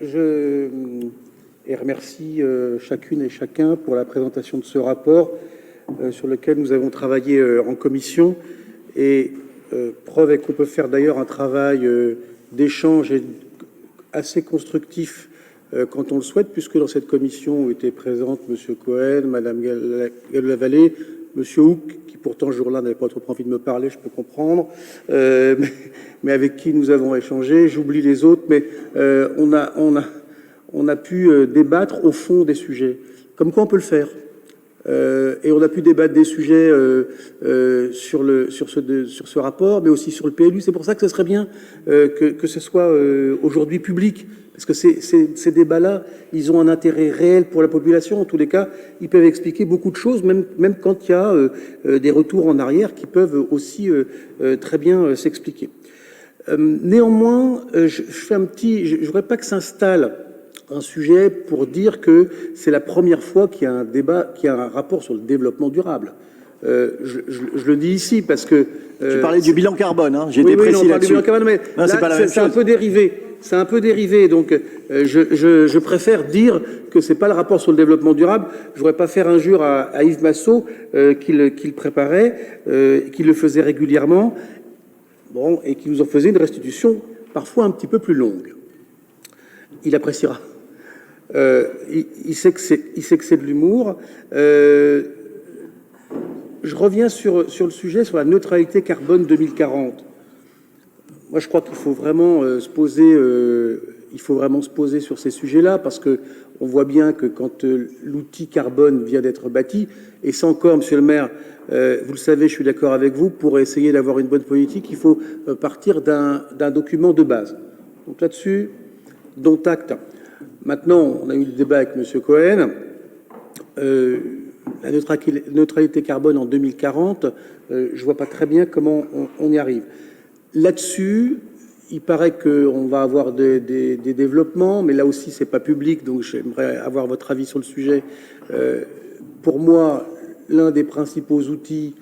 et remercie chacune et chacun pour la présentation de ce rapport sur lequel nous avons travaillé en commission. Et preuve est qu'on peut faire d'ailleurs un travail d'échange assez constructif quand on le souhaite, puisque dans cette commission ont été présentes M. Cohen, Mme Gallo-Lavallée, M. Houck, qui pourtant ce jour-là n'avait pas trop envie de me parler, je peux comprendre, mais avec qui nous avons échangé. J'oublie les autres, mais on a pu débattre au fond des sujets. Comme quoi on peut le faire. Et on a pu débattre des sujets sur ce rapport, mais aussi sur le PLU. C'est pour ça que ce serait bien que ce soit aujourd'hui public, parce que ces débats-là, ils ont un intérêt réel pour la population. En tous les cas, ils peuvent expliquer beaucoup de choses, même quand il y a des retours en arrière qui peuvent aussi très bien s'expliquer. Néanmoins, je voudrais pas que s'installe un sujet pour dire que c'est la première fois qu'il y a un débat, qu'il y a un rapport sur le développement durable. Je le dis ici parce que... tu parlais du bilan carbone, hein, j'ai été précis là-dessus. Oui, on parle du bilan carbone, mais c'est un peu dérivé. C'est un peu dérivé, donc je préfère dire que c'est pas le rapport sur le développement durable. Je voudrais pas faire injure à Yves Massot, qu'il préparait, qu'il le faisait régulièrement, bon, et qui nous en faisait une restitution parfois un petit peu plus longue. Il appréciera. Il sait que c'est de l'humour. Je reviens sur le sujet, sur la neutralité carbone 2040. Moi, je crois qu'il faut vraiment se poser sur ces sujets-là, parce que on voit bien que quand l'outil carbone vient d'être bâti, et ça encore, Monsieur le maire, vous le savez, je suis d'accord avec vous, pour essayer d'avoir une bonne politique, il faut partir d'un document de base. Donc là-dessus, dont acte. Maintenant, on a eu le débat avec M. Cohen. La neutralité carbone en 2040, je ne vois pas très bien comment on y arrive. Là-dessus, il paraît qu'on va avoir des développements, mais là aussi, ce n'est pas public, donc j'aimerais avoir votre avis sur le sujet. Pour moi, l'un des principaux outils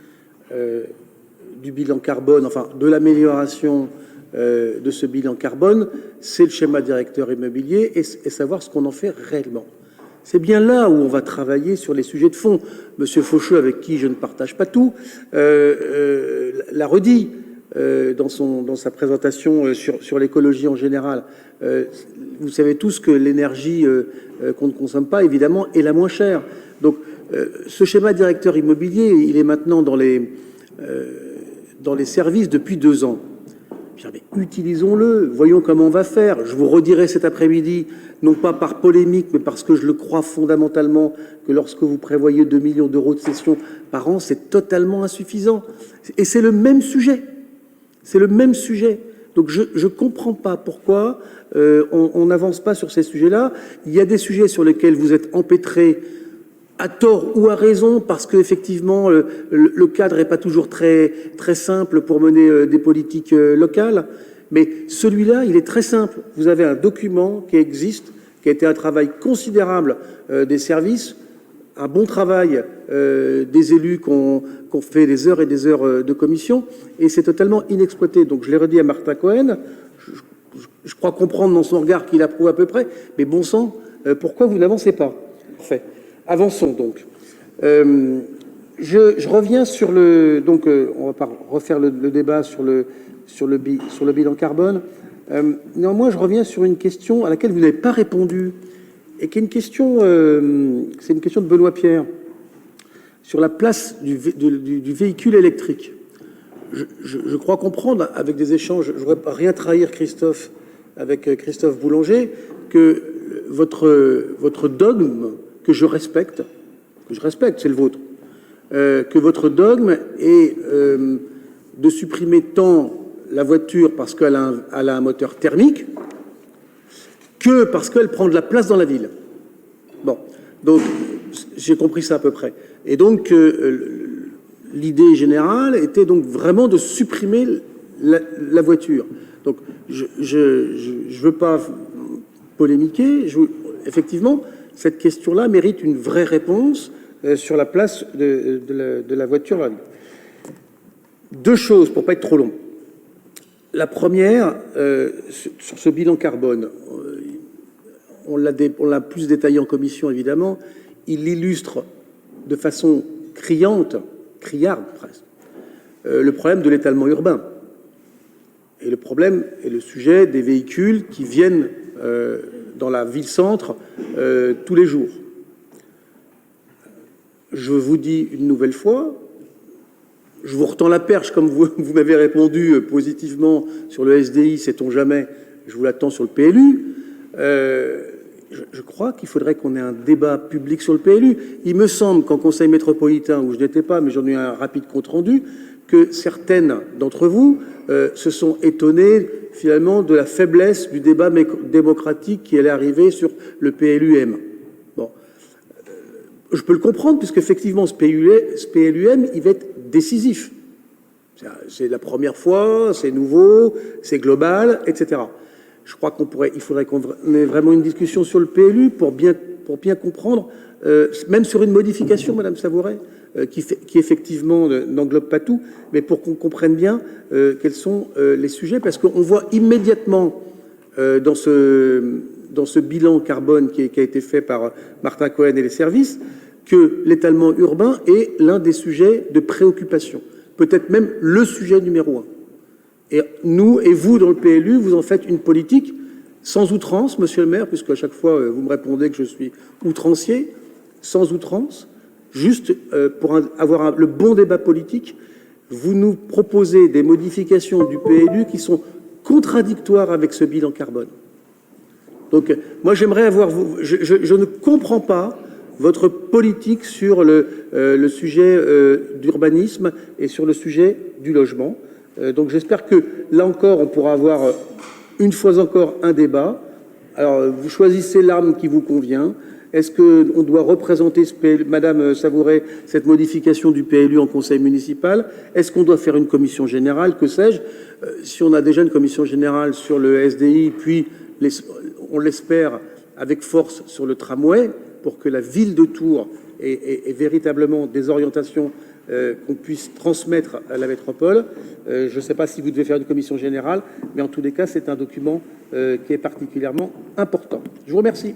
du bilan carbone, enfin de l'amélioration de ce bilan carbone, c'est le schéma directeur immobilier et savoir ce qu'on en fait réellement. C'est bien là où on va travailler sur les sujets de fond. Monsieur Faucheux, avec qui je ne partage pas tout, l'a redit dans sa présentation sur l'écologie en général. Vous savez tous que l'énergie qu'on ne consomme pas, évidemment, est la moins chère. Donc, ce schéma directeur immobilier, il est maintenant dans les services depuis 2 ans. Mais utilisons-le, voyons comment on va faire. Je vous redirai cet après-midi, non pas par polémique, mais parce que je le crois fondamentalement, que lorsque vous prévoyez 2 millions d'euros de cession par an, c'est totalement insuffisant. Et c'est le même sujet. C'est le même sujet. Donc je ne comprends pas pourquoi on n'avance pas sur ces sujets-là. Il y a des sujets sur lesquels vous êtes empêtrés, à tort ou à raison, parce qu'effectivement, le cadre n'est pas toujours très simple pour mener des politiques locales. Mais celui-là, il est très simple. Vous avez un document qui existe, qui a été un travail considérable des services, un bon travail des élus qui ont fait des heures et des heures de commission, et c'est totalement inexploité. Donc je l'ai redit à Martin Cohen, je crois comprendre dans son regard qu'il approuve à peu près, mais bon sang, pourquoi vous n'avancez pas? Parfait. Avançons donc. Je reviens sur le... Donc, on ne va pas refaire le débat sur le bilan carbone. Néanmoins, je reviens sur une question à laquelle vous n'avez pas répondu, et qui est une question... c'est une question de Benoît Pierre, sur la place du véhicule électrique. Je crois comprendre, avec des échanges, je ne voudrais pas rien trahir, Christophe, avec Christophe Boulanger, que votre dogme, que je respecte, c'est le vôtre, que votre dogme est de supprimer tant la voiture parce qu'elle a un moteur thermique que parce qu'elle prend de la place dans la ville. Bon, donc j'ai compris ça à peu près. Et donc l'idée générale était donc vraiment de supprimer la voiture. Donc je veux pas polémiquer, effectivement, cette question-là mérite une vraie réponse sur la place de la voiture. Deux choses, pour ne pas être trop long. La première, sur ce bilan carbone, on l'a plus détaillé en commission, évidemment, il illustre de façon criarde presque, le problème de l'étalement urbain. Et le problème est le sujet des véhicules qui viennent dans la ville-centre tous les jours. Je vous dis une nouvelle fois, je vous retends la perche, comme vous m'avez répondu positivement sur le SDI, sait-on jamais, je vous l'attends sur le PLU. Je crois qu'il faudrait qu'on ait un débat public sur le PLU. Il me semble qu'en Conseil métropolitain, où je n'étais pas, mais j'en ai eu un rapide compte-rendu, que certaines d'entre vous se sont étonnées finalement de la faiblesse du débat démocratique qui allait arriver sur le PLUM. Bon, je peux le comprendre, puisqu'effectivement, ce PLUM, il va être décisif. C'est la première fois, c'est nouveau, c'est global, etc. Je crois il faudrait qu'on ait vraiment une discussion sur le PLU pour bien comprendre, même sur une modification, Madame Savouret, qui effectivement n'englobe pas tout, mais pour qu'on comprenne bien quels sont les sujets, parce qu'on voit immédiatement dans ce bilan carbone qui a été fait par Martin Cohen et les services, que l'étalement urbain est l'un des sujets de préoccupation, peut-être même le sujet numéro 1. Et nous et vous, dans le PLU, vous en faites une politique sans outrance, monsieur le maire, puisque à chaque fois, vous me répondez que je suis outrancier, sans outrance, juste pour avoir le bon débat politique, vous nous proposez des modifications du PLU qui sont contradictoires avec ce bilan carbone. Donc, moi, j'aimerais avoir... Je ne comprends pas votre politique sur le sujet d'urbanisme et sur le sujet du logement. Donc j'espère que, là encore, on pourra avoir, une fois encore, un débat. Alors, vous choisissez l'arme qui vous convient. Est-ce qu'on doit représenter, Madame Savouret, cette modification du PLU en conseil municipal? Est-ce qu'on doit faire une commission générale? Que sais-je? Si on a déjà une commission générale sur le SDI, puis, on l'espère, avec force sur le tramway, pour que la ville de Tours ait véritablement des orientations qu'on puisse transmettre à la métropole. Je ne sais pas si vous devez faire une commission générale, mais en tous les cas, c'est un document qui est particulièrement important. Je vous remercie.